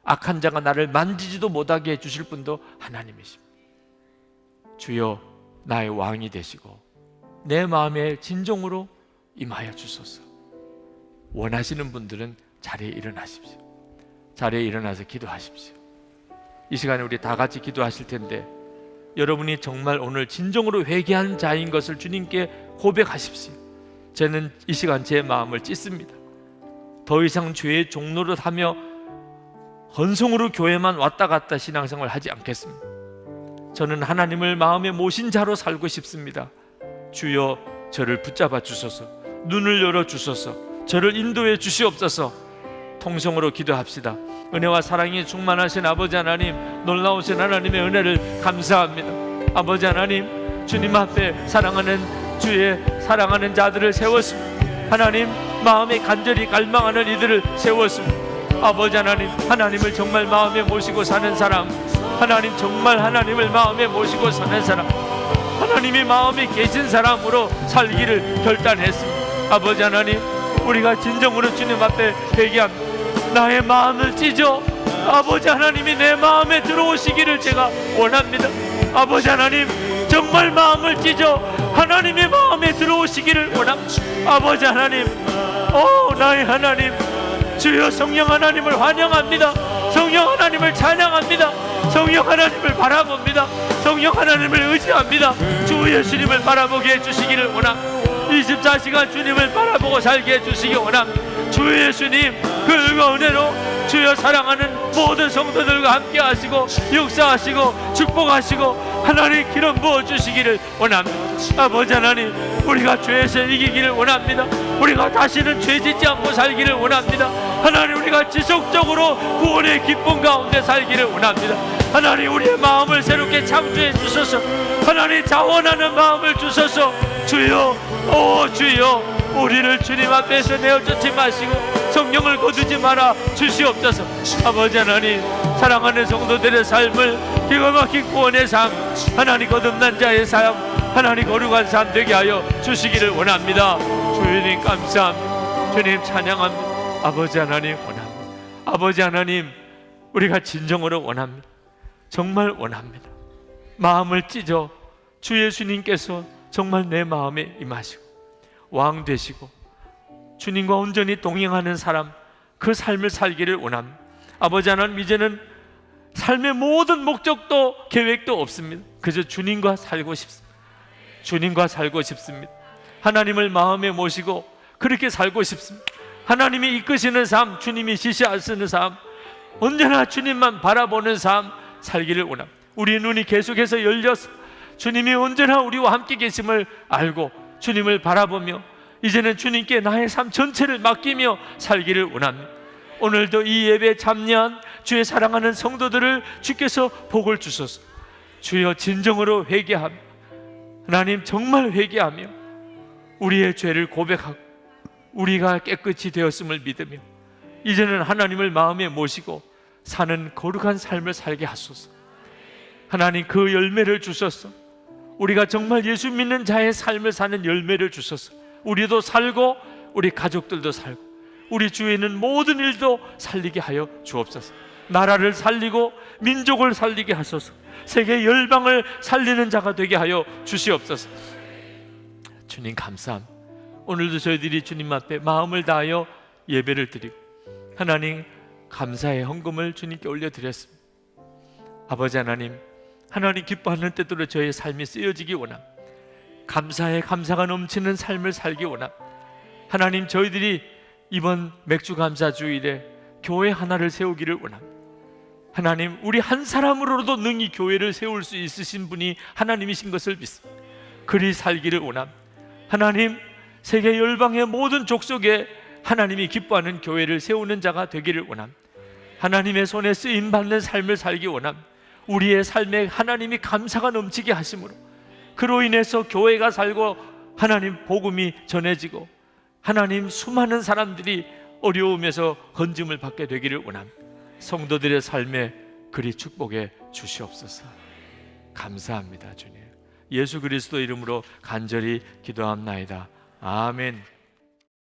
악한 자가 나를 만지지도 못하게 해주실 분도 하나님이십니다. 주여, 나의 왕이 되시고 내 마음에 진정으로 임하여 주소서. 원하시는 분들은 자리에 일어나십시오. 자리에 일어나서 기도하십시오. 이 시간에 우리 다 같이 기도하실 텐데 여러분이 정말 오늘 진정으로 회개한 자인 것을 주님께 고백하십시오. 저는 이 시간 제 마음을 찢습니다. 더 이상 죄의 종노릇 하며 헌성으로 교회만 왔다 갔다 신앙생활 하지 않겠습니다. 저는 하나님을 마음에 모신 자로 살고 싶습니다. 주여, 저를 붙잡아 주소서. 눈을 열어 주소서. 저를 인도해 주시옵소서. 통성으로 기도합시다. 은혜와 사랑이 충만하신 아버지 하나님, 놀라우신 하나님의 은혜를 감사합니다. 아버지 하나님, 주님 앞에 사랑하는 주의 사랑하는 자들을 세웠습니다. 하나님, 마음에 간절히 갈망하는 이들을 세웠습니다. 아버지 하나님, 하나님을 정말 마음에 모시고 사는 사람, 하나님 정말 하나님을 마음에 모시고 사는 사람, 하나님이 마음에 계신 사람으로 살기를 결단했습니다. 아버지 하나님, 우리가 진정으로 주님 앞에 회개합니다. 나의 마음을 찢어 아버지 하나님이 내 마음에 들어오시기를 제가 원합니다. 아버지 하나님, 정말 마음을 찢어 하나님의 마음에 들어오시기를 원합니다. 아버지 하나님, 나의 하나님, 주여, 성령 하나님을 환영합니다. 성령 하나님을 찬양합니다. 성령 하나님을 바라봅니다. 성령 하나님을 의지합니다. 주 예수님을 바라보게 해주시기를 원합니다. 24시간 주님을 바라보고 살게 해주시기 원합니다. 주 예수님, 그 은혜로 주여 사랑하는 모든 성도들과 함께 하시고 역사하시고 축복하시고 하나님 기름 부어주시기를 원합니다. 아버지 하나님, 우리가 죄에서 이기기를 원합니다. 우리가 다시는 죄 짓지 않고 살기를 원합니다. 하나님, 우리가 지속적으로 구원의 기쁨 가운데 살기를 원합니다. 하나님, 우리의 마음을 새롭게 창조해 주소서. 하나님, 자원하는 마음을 주소서. 주여, 오 주여, 우리를 주님 앞에서 내어쫓지 마시고 성령을 거두지 말아 주시옵소서. 아버지 하나님, 사랑하는 성도들의 삶을 기가 막힌 구원의 삶, 하나님 거듭난 자의 삶, 하나님 거룩한 삶 되게 하여 주시기를 원합니다. 주님 감사합니다. 주님 찬양합니다. 아버지 하나님 원합니다. 아버지 하나님, 우리가 진정으로 원합니다. 정말 원합니다. 마음을 찢어 주 예수님께서 정말 내 마음에 임하시고 왕 되시고 주님과 온전히 동행하는 사람, 그 삶을 살기를 원합니다. 아버지 하나님, 이제는 삶의 모든 목적도 계획도 없습니다. 그저 주님과 살고 싶습니다. 주님과 살고 싶습니다. 하나님을 마음에 모시고 그렇게 살고 싶습니다. 하나님이 이끄시는 삶, 주님이 지시하시는 삶, 언제나 주님만 바라보는 삶 살기를 원합니다. 우리 눈이 계속해서 열려서 주님이 언제나 우리와 함께 계심을 알고 주님을 바라보며 이제는 주님께 나의 삶 전체를 맡기며 살기를 원합니다. 오늘도 이 예배에 참여한 주의 사랑하는 성도들을 주께서 복을 주소서. 주여, 진정으로 회개하며, 하나님 정말 회개하며 우리의 죄를 고백하고 우리가 깨끗이 되었음을 믿으며 이제는 하나님을 마음에 모시고 사는 거룩한 삶을 살게 하소서. 하나님, 그 열매를 주소서. 우리가 정말 예수 믿는 자의 삶을 사는 열매를 주소서. 우리도 살고 우리 가족들도 살고 우리 주위에 있는 모든 일도 살리게 하여 주옵소서. 나라를 살리고 민족을 살리게 하소서. 세계 열방을 살리는 자가 되게 하여 주시옵소서. 주님 감사합니다. 오늘도 저희들이 주님 앞에 마음을 다하여 예배를 드리고 하나님 감사의 헌금을 주님께 올려드렸습니다. 아버지 하나님, 하나님 기뻐하는 때대로 저의 삶이 쓰여지기 원합니다. 감사에 감사가 넘치는 삶을 살기 원합니다. 하나님, 저희들이 이번 맥주 감사 주일에 교회 하나를 세우기를 원합니다. 하나님, 우리 한 사람으로도 능히 교회를 세울 수 있으신 분이 하나님이신 것을 믿습니다. 그리 살기를 원합니다. 하나님, 세계 열방의 모든 족속에 하나님이 기뻐하는 교회를 세우는 자가 되기를 원합니다. 하나님의 손에 쓰임 받는 삶을 살기 원합니다. 우리의 삶에 하나님이 감사가 넘치게 하심으로 그로 인해서 교회가 살고 하나님 복음이 전해지고 하나님 수많은 사람들이 어려움에서 건짐을 받게 되기를 원합니다. 성도들의 삶에 그리 축복해 주시옵소서. 감사합니다. 주님, 예수 그리스도 이름으로 간절히 기도합나이다. 아멘.